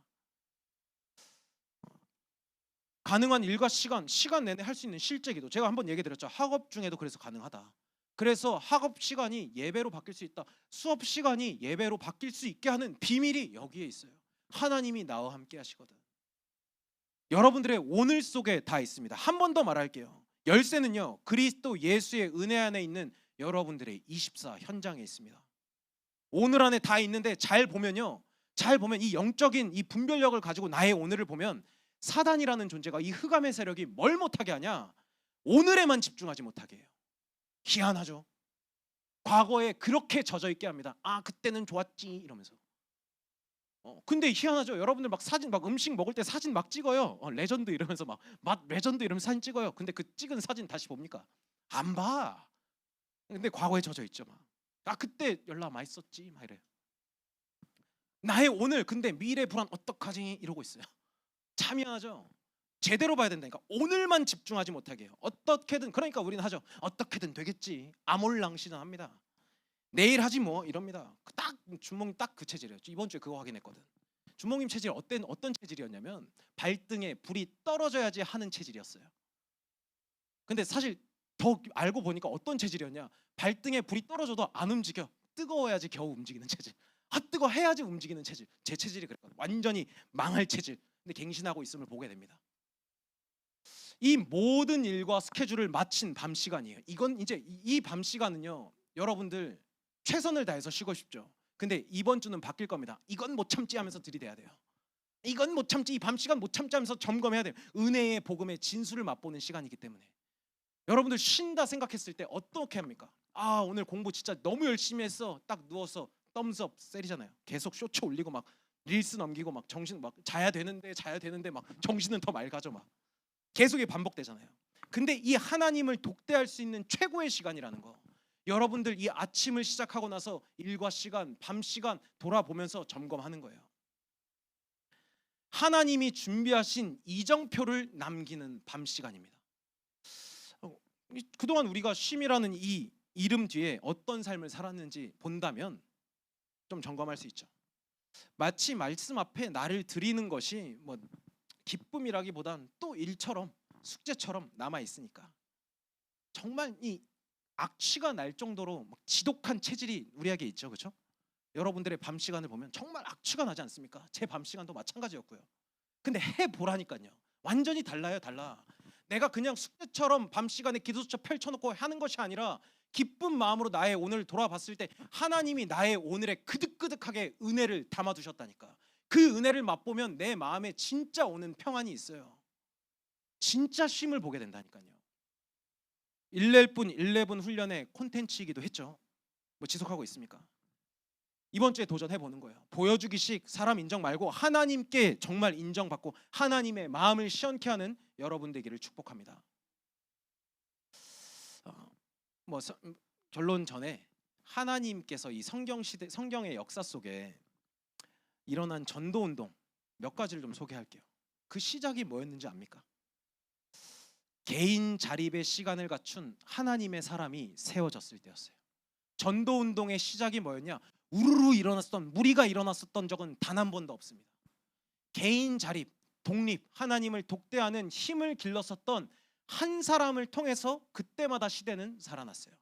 A: 가능한 일과 시간 내내 할 수 있는 실제 기도, 제가 한번 얘기 드렸죠. 학업 중에도 그래서 가능하다. 그래서 학업 시간이 예배로 바뀔 수 있다. 수업 시간이 예배로 바뀔 수 있게 하는 비밀이 여기에 있어요. 하나님이 나와 함께 하시거든. 여러분들의 오늘 속에 다 있습니다. 한 번 더 말할게요. 열쇠는요, 그리스도 예수의 은혜 안에 있는 여러분들의 24 현장에 있습니다. 오늘 안에 다 있는데 잘 보면요, 잘 보면 이 영적인 이 분별력을 가지고 나의 오늘을 보면 사단이라는 존재가 이 흑암의 세력이 뭘 못하게 하냐? 오늘에만 집중하지 못하게 해요. 희한하죠. 과거에 그렇게 젖어 있게 합니다. 아 그때는 좋았지 이러면서. 근데 희한하죠. 여러분들 막 사진 막 음식 먹을 때 사진 막 찍어요. 레전드 이러면서 막 맛 레전드 이러면서 사진 찍어요. 근데 그 찍은 사진 다시 봅니까? 안 봐. 근데 과거에 젖어 있죠 막. 아 그때 연락 많이 썼지 막 이래요. 나의 오늘 근데 미래 불안 어떡하지 이러고 있어요. 참 희한하죠. 제대로 봐야 된다니까. 오늘만 집중하지 못하게 해요. 어떻게든 그러니까 우리는 하죠. 어떻게든 되겠지. 아몰랑시전합니다. 내일 하지 뭐 이럽니다. 딱 준몽님 딱 그 체질이에요. 이번 주에 그거 확인했거든. 준몽님 체질 어떤 체질이었냐면 발등에 불이 떨어져야지 하는 체질이었어요. 근데 사실 더 알고 보니까 어떤 체질이었냐? 발등에 불이 떨어져도 안 움직여. 뜨거워야지 겨우 움직이는 체질. 아 뜨거 해야지 움직이는 체질. 제 체질이 그랬거든. 완전히 망할 체질. 근데 갱신하고 있음을 보게 됩니다. 이 모든 일과 스케줄을 마친 밤 시간이에요. 이건 이제 이 밤 시간은요. 여러분들 최선을 다해서 쉬고 싶죠. 근데 이번 주는 바뀔 겁니다. 이건 못 참지 하면서 들이대야 돼요. 이건 못 참지, 이 밤 시간 못 참지 하면서 점검해야 돼요. 은혜의 복음의 진수를 맛보는 시간이기 때문에. 여러분들 쉰다 생각했을 때 어떻게 합니까? 아 오늘 공부 진짜 너무 열심히 했어. 딱 누워서 덤스업 세리잖아요. 계속 쇼츠 올리고 막 릴스 넘기고 막 정신 막 자야 되는데 막 정신은 더 맑아져 막 계속 반복되잖아요. 근데 이 하나님을 독대할 수 있는 최고의 시간이라는 거. 여러분들 이 아침을 시작하고 나서 일과 시간, 밤 시간 돌아보면서 점검하는 거예요. 하나님이 준비하신 이정표를 남기는 밤 시간입니다. 그동안 우리가 쉼이라는 이 이름 뒤에 어떤 삶을 살았는지 본다면 좀 점검할 수 있죠. 마치 말씀 앞에 나를 드리는 것이 뭐 기쁨이라기보단 또 일처럼 숙제처럼 남아 있으니까 정말 이 악취가 날 정도로 막 지독한 체질이 우리에게 있죠, 그렇죠? 여러분들의 밤 시간을 보면 정말 악취가 나지 않습니까? 제 밤 시간도 마찬가지였고요. 근데 해 보라니까요. 완전히 달라요, 달라. 내가 그냥 숙제처럼 밤 시간에 기도수첩 펼쳐놓고 하는 것이 아니라 기쁜 마음으로 나의 오늘 돌아봤을 때 하나님이 나의 오늘에 그득그득하게 은혜를 담아두셨다니까. 그 은혜를 맛보면 내 마음에 진짜 오는 평안이 있어요. 진짜 쉼을 보게 된다니까요. 11 훈련의 콘텐츠이기도 했죠. 뭐 지속하고 있습니까? 이번 주에 도전해 보는 거예요. 보여주기식 사람 인정 말고 하나님께 정말 인정받고 하나님의 마음을 시원케 하는 여러분 되기를 축복합니다. 결론 전에 하나님께서 이 성경의 역사 속에 일어난 전도 운동 몇 가지를 좀 소개할게요. 그 시작이 뭐였는지 압니까? 개인 자립의 시간을 갖춘 하나님의 사람이 세워졌을 때였어요. 전도 운동의 시작이 뭐였냐? 우르르 일어났었던 무리가 일어났었던 적은 단 한 번도 없습니다. 개인 자립, 독립, 하나님을 독대하는 힘을 길렀었던 한 사람을 통해서 그때마다 시대는 살아났어요.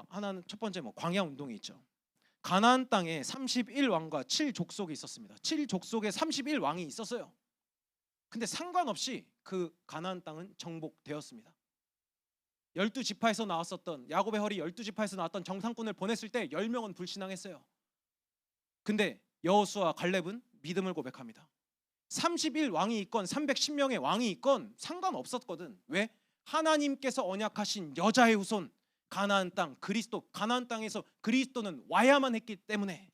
A: 하나는 첫 번째 광야 운동이 있죠. 가나안 땅에 31왕과 7족속이 있었습니다. 7족속에 31왕이 있었어요. 근데 상관없이 그 가나안 땅은 정복되었습니다. 12지파에서 나왔었던 야곱의 허리 12지파에서 나왔던 정상군을 보냈을 때 10명은 불신앙했어요. 근데 여호수아 갈렙은 믿음을 고백합니다. 31왕이 있건 310명의 왕이 있건 상관없었거든. 왜? 하나님께서 언약하신 여자의 후손 가나안 땅 그리스도, 가나안 땅에서 그리스도는 와야만 했기 때문에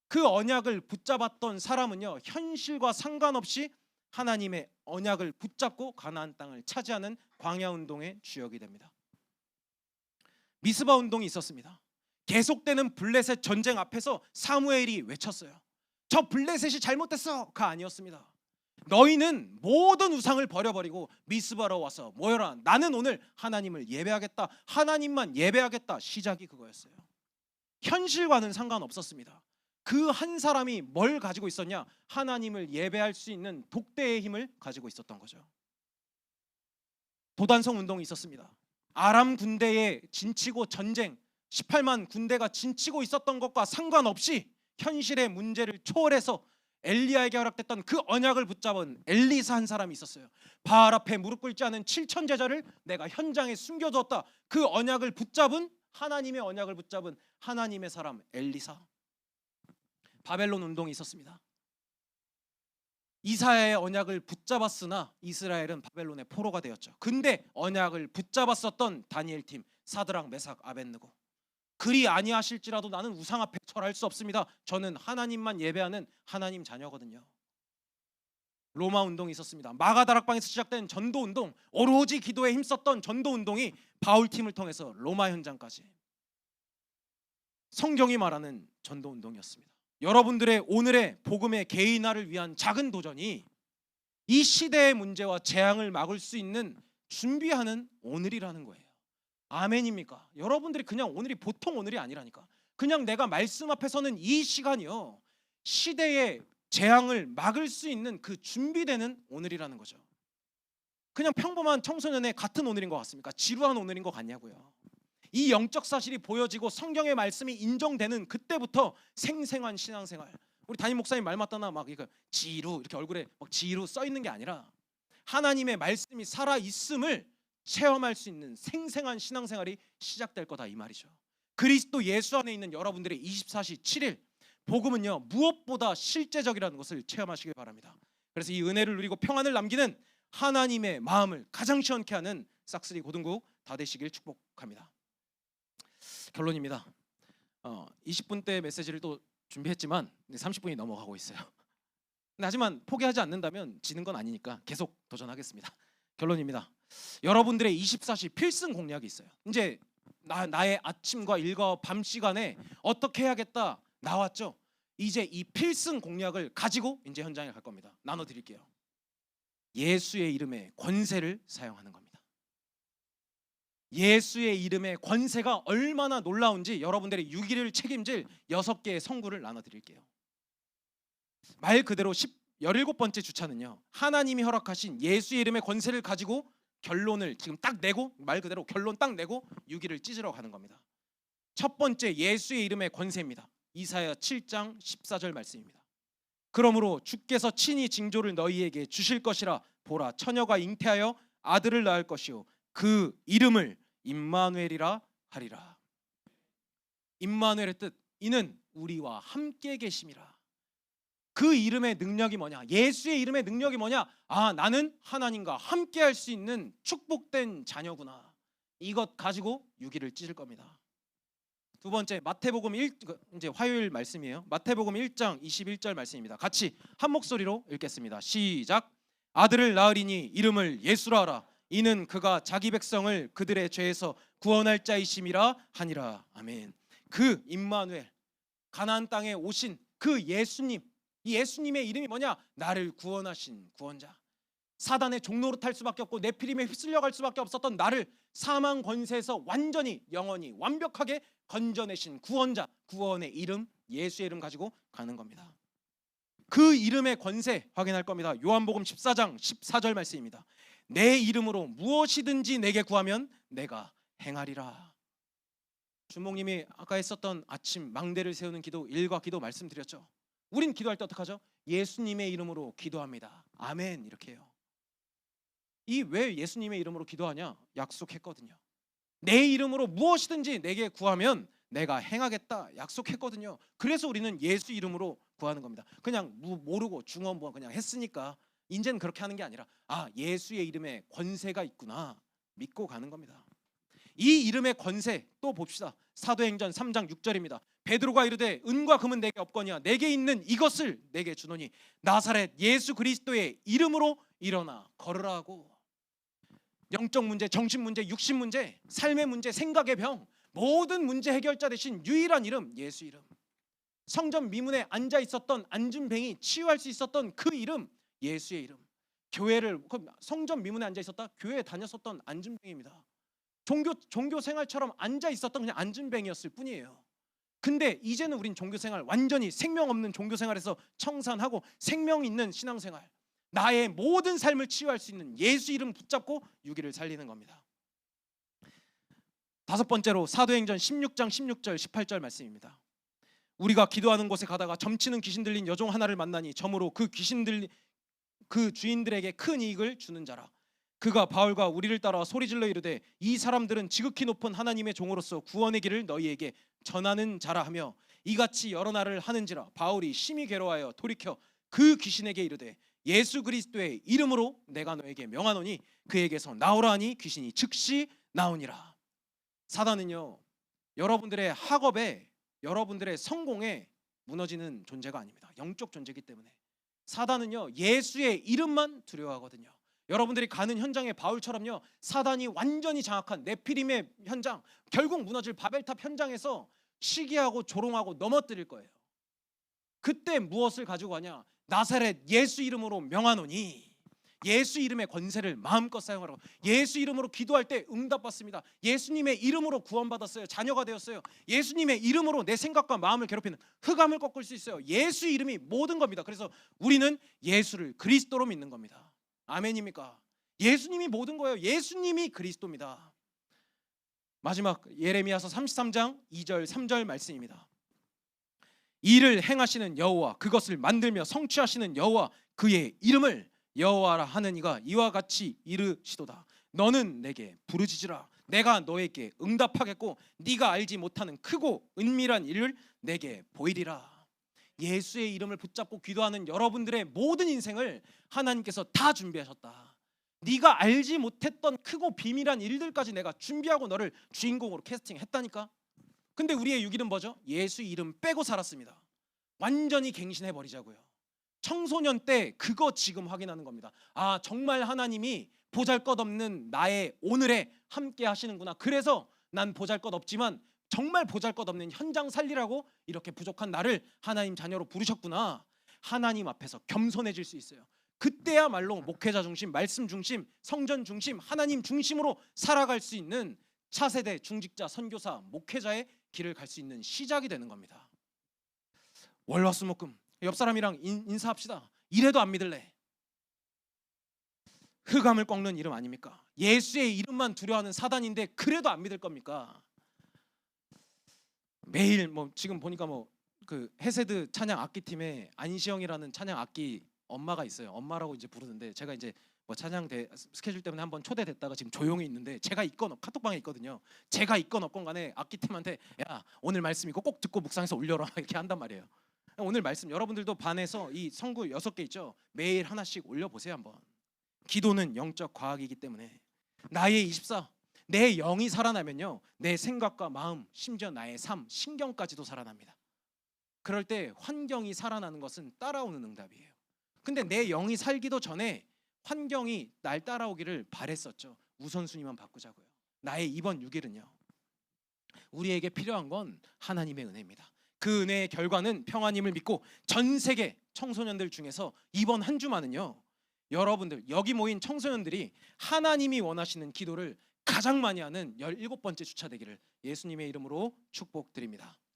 A: 그 언약을 붙잡았던 사람은요, 현실과 상관없이 하나님의 언약을 붙잡고 가나안 땅을 차지하는 광야 운동의 주역이 됩니다. 미스바 운동이 있었습니다. 계속되는 블레셋 전쟁 앞에서 사무엘이 외쳤어요. 저 블레셋이 잘못됐어가 아니었습니다. 너희는 모든 우상을 버려버리고 미스바로 와서 모여라. 나는 오늘 하나님을 예배하겠다. 하나님만 예배하겠다. 시작이 그거였어요. 현실과는 상관없었습니다. 그 한 사람이 뭘 가지고 있었냐? 하나님을 예배할 수 있는 독대의 힘을 가지고 있었던 거죠. 도단성 운동이 있었습니다. 아람 군대에 진치고 전쟁 18만 군대가 진치고 있었던 것과 상관없이 현실의 문제를 초월해서 엘리야에게 허락됐던 그 언약을 붙잡은 엘리사 한 사람이 있었어요. 바알 앞에 무릎 꿇지 않은 7천 제자를 내가 현장에 숨겨두었다. 그 언약을 붙잡은 하나님의 언약을 붙잡은 하나님의 사람 엘리사. 바벨론 운동이 있었습니다. 이사야의 언약을 붙잡았으나 이스라엘은 바벨론의 포로가 되었죠. 근데 언약을 붙잡았었던 다니엘 팀 사드락 메삭 아벳느고, 그리 아니하실지라도 나는 우상 앞에 절할 수 없습니다. 저는 하나님만 예배하는 하나님 자녀거든요. 로마 운동이 있었습니다. 마가다락방에서 시작된 전도 운동, 오로지 기도에 힘썼던 전도 운동이 바울 팀을 통해서 로마 현장까지 성경이 말하는 전도 운동이었습니다. 여러분들의 오늘의 복음의 개인화를 위한 작은 도전이 이 시대의 문제와 재앙을 막을 수 있는 준비하는 오늘이라는 거예요. 아멘입니까? 여러분들이 그냥 오늘이 보통 오늘이 아니라니까. 그냥 내가 말씀 앞에 서는 이 시간이요, 시대의 재앙을 막을 수 있는 그 준비되는 오늘이라는 거죠. 그냥 평범한 청소년의 같은 오늘인 것 같습니까? 지루한 오늘인 것 같냐고요. 이 영적 사실이 보여지고 성경의 말씀이 인정되는 그때부터 생생한 신앙생활. 우리 담임 목사님 말 맞다나 막 이거 지루 이렇게 얼굴에 막 지루 써 있는 게 아니라 하나님의 말씀이 살아 있음을 체험할 수 있는 생생한 신앙생활이 시작될 거다, 이 말이죠. 그리스도 예수 안에 있는 여러분들의 24시 7일 복음은요, 무엇보다 실제적이라는 것을 체험하시길 바랍니다. 그래서 이 은혜를 누리고 평안을 남기는 하나님의 마음을 가장 시원케 하는 싹쓸이 고등국 다 되시길 축복합니다. 결론입니다. 20분대 메시지를 또 준비했지만 30분이 넘어가고 있어요. 하지만 포기하지 않는다면 지는 건 아니니까 계속 도전하겠습니다. 결론입니다. 여러분들의 24시 필승 공략이 있어요. 이제 나의 아침과 일과 밤 시간에 어떻게 해야겠다 나왔죠. 이제 이 필승 공략을 가지고 이제 현장에 갈 겁니다. 나눠드릴게요. 예수의 이름의 권세를 사용하는 겁니다. 예수의 이름의 권세가 얼마나 놀라운지 여러분들의 유기를 책임질 6개의 성구를 나눠드릴게요. 말 그대로 17번째 주차는요, 하나님이 허락하신 예수의 이름의 권세를 가지고 결론을 지금 딱 내고, 말 그대로 결론 딱 내고 유기를 찢으러 가는 겁니다. 첫 번째, 예수의 이름의 권세입니다. 이사야 7장 14절 말씀입니다. 그러므로 주께서 친히 징조를 너희에게 주실 것이라. 보라, 처녀가 잉태하여 아들을 낳을 것이요 그 이름을 임마누엘이라 하리라. 임마누엘의 뜻, 이는 우리와 함께 계심이라. 그 이름의 능력이 뭐냐? 예수의 이름의 능력이 뭐냐? 아, 나는 하나님과 함께 할 수 있는 축복된 자녀구나. 이것 가지고 유기를 찢을 겁니다. 두 번째, 마태복음 이제 화요일 말씀이에요. 마태복음 1장 21절 말씀입니다. 같이 한 목소리로 읽겠습니다. 시작. 아들을 낳으리니 이름을 예수라 하라. 이는 그가 자기 백성을 그들의 죄에서 구원할 자이심이라 하니라. 아멘. 그 임마누엘, 가나안 땅에 오신 그 예수님, 이 예수님의 이름이 뭐냐? 나를 구원하신 구원자. 사단의 종로로 탈 수밖에 없고 네피림에 휩쓸려갈 수밖에 없었던 나를 사망 권세에서 완전히 영원히 완벽하게 건져내신 구원자, 구원의 이름, 예수의 이름 가지고 가는 겁니다. 그 이름의 권세 확인할 겁니다. 요한복음 14장 14절 말씀입니다. 내 이름으로 무엇이든지 내게 구하면 내가 행하리라. 주목님이 아까 했었던 아침 망대를 세우는 기도, 일과 기도 말씀드렸죠. 우린 기도할 때 어떻게 하죠? 예수님의 이름으로 기도합니다. 아멘, 이렇게 해요. 이 왜 예수님의 이름으로 기도하냐? 약속했거든요. 내 이름으로 무엇이든지 내게 구하면 내가 행하겠다 약속했거든요. 그래서 우리는 예수 이름으로 구하는 겁니다. 그냥 모르고 중언부언 그냥 했으니까 이제는 그렇게 하는 게 아니라, 아, 예수의 이름에 권세가 있구나 믿고 가는 겁니다. 이 이름의 권세 또 봅시다. 사도행전 3장 6절입니다. 베드로가 이르되 은과 금은 내게 없거니와 내게 있는 이것을 내게 주노니 나사렛 예수 그리스도의 이름으로 일어나 걸으라 하고. 영적 문제, 정신 문제, 육신 문제, 삶의 문제, 생각의 병, 모든 문제 해결자 되신 유일한 이름, 예수 이름. 성전 미문에 앉아 있었던 안진뱅이 치유할 수 있었던 그 이름, 예수의 이름. 교회를 성전 미문에 앉아 있었다, 교회에 다녔었던 안진뱅이입니다. 종교 생활처럼 앉아 있었던 그냥 안진뱅이였을 뿐이에요. 근데 이제는 우린 종교 생활 완전히 생명 없는 종교 생활에서 청산하고 생명 있는 신앙 생활, 나의 모든 삶을 치유할 수 있는 예수 이름 붙잡고 유기를 살리는 겁니다. 다섯 번째로 사도행전 16장 16절 18절 말씀입니다. 우리가 기도하는 곳에 가다가 점치는 귀신 들린 여종 하나를 만나니 점으로 그 주인들에게 큰 이익을 주는 자라. 그가 바울과 우리를 따라 소리질러 이르되 이 사람들은 지극히 높은 하나님의 종으로서 구원의 길을 너희에게 전하는 자라 하며 이같이 여러 날을 하는지라. 바울이 심히 괴로워하여 돌이켜 그 귀신에게 이르되 예수 그리스도의 이름으로 내가 너에게 명하노니 그에게서 나오라 하니 귀신이 즉시 나오니라. 사단은요, 여러분들의 학업에, 여러분들의 성공에 무너지는 존재가 아닙니다. 영적 존재이기 때문에. 사단은요, 예수의 이름만 두려워하거든요. 여러분들이 가는 현장에 바울처럼요, 사단이 완전히 장악한 네피림의 현장, 결국 무너질 바벨탑 현장에서 시기하고 조롱하고 넘어뜨릴 거예요. 그때 무엇을 가지고 가냐? 나사렛 예수 이름으로 명하노니, 예수 이름의 권세를 마음껏 사용하라고. 예수 이름으로 기도할 때 응답받습니다. 예수님의 이름으로 구원받았어요. 자녀가 되었어요. 예수님의 이름으로 내 생각과 마음을 괴롭히는 흑암을 꺾을 수 있어요. 예수 이름이 모든 겁니다. 그래서 우리는 예수를 그리스도로 믿는 겁니다. 아멘입니까? 예수님이 모든 거예요. 예수님이 그리스도입니다. 마지막 예레미야서 33장 2절 3절 말씀입니다. 이를 행하시는 여호와, 그것을 만들며 성취하시는 여호와, 그의 이름을 여호와라 하는 이가 이와 같이 이르시도다. 너는 내게 부르짖으라. 내가 너에게 응답하겠고 네가 알지 못하는 크고 은밀한 일을 내게 보이리라. 예수의 이름을 붙잡고 기도하는 여러분들의 모든 인생을 하나님께서 다 준비하셨다. 네가 알지 못했던 크고 비밀한 일들까지 내가 준비하고 너를 주인공으로 캐스팅했다니까. 근데 우리의 유기는 뭐죠? 예수 이름 빼고 살았습니다. 완전히 갱신해 버리자고요. 청소년 때 그거 지금 확인하는 겁니다. 아, 정말 하나님이 보잘것없는 나의 오늘에 함께 하시는구나. 그래서 난 보잘것없지만 정말 보잘것없는 현장 살리라고 이렇게 부족한 나를 하나님 자녀로 부르셨구나. 하나님 앞에서 겸손해질 수 있어요. 그때야말로 목회자 중심, 말씀 중심, 성전 중심, 하나님 중심으로 살아갈 수 있는 차세대 중직자, 선교사, 목회자의 길을 갈 수 있는 시작이 되는 겁니다. 월화수목금 옆 사람이랑 인사합시다. 이래도 안 믿을래? 흑암을 꺾는 이름 아닙니까? 예수의 이름만 두려워하는 사단인데 그래도 안 믿을 겁니까? 매일 뭐 지금 보니까 뭐 그 헤세드 찬양 악기팀에 안시영이라는 찬양 악기 엄마가 있어요. 엄마라고 이제 부르는데 제가 이제 뭐 찬양 스케줄 때문에 한번 초대됐다가 지금 조용히 있는데 제가 있건 카톡방에 있거든요. 제가 있건 없건 간에 악기팀한테 야, 오늘 말씀 이거 꼭 듣고 묵상해서 올려라 이렇게 한단 말이에요. 오늘 말씀 여러분들도 반에서 이 성구 6개 있죠. 매일 하나씩 올려보세요 한번. 기도는 영적 과학이기 때문에 나의 24, 내 영이 살아나면요, 내 생각과 마음, 심지어 나의 삶, 신경까지도 살아납니다. 그럴 때 환경이 살아나는 것은 따라오는 응답이에요. 근데 내 영이 살기도 전에 환경이 날 따라오기를 바랬었죠. 우선순위만 바꾸자고요. 나의 이번 6일은요, 우리에게 필요한 건 하나님의 은혜입니다. 그 은혜의 결과는 평안임을 믿고 전 세계 청소년들 중에서 이번 한 주만은요, 여러분들 여기 모인 청소년들이 하나님이 원하시는 기도를 가장 많이 하는 17번째 주차 되기를 예수님의 이름으로 축복드립니다.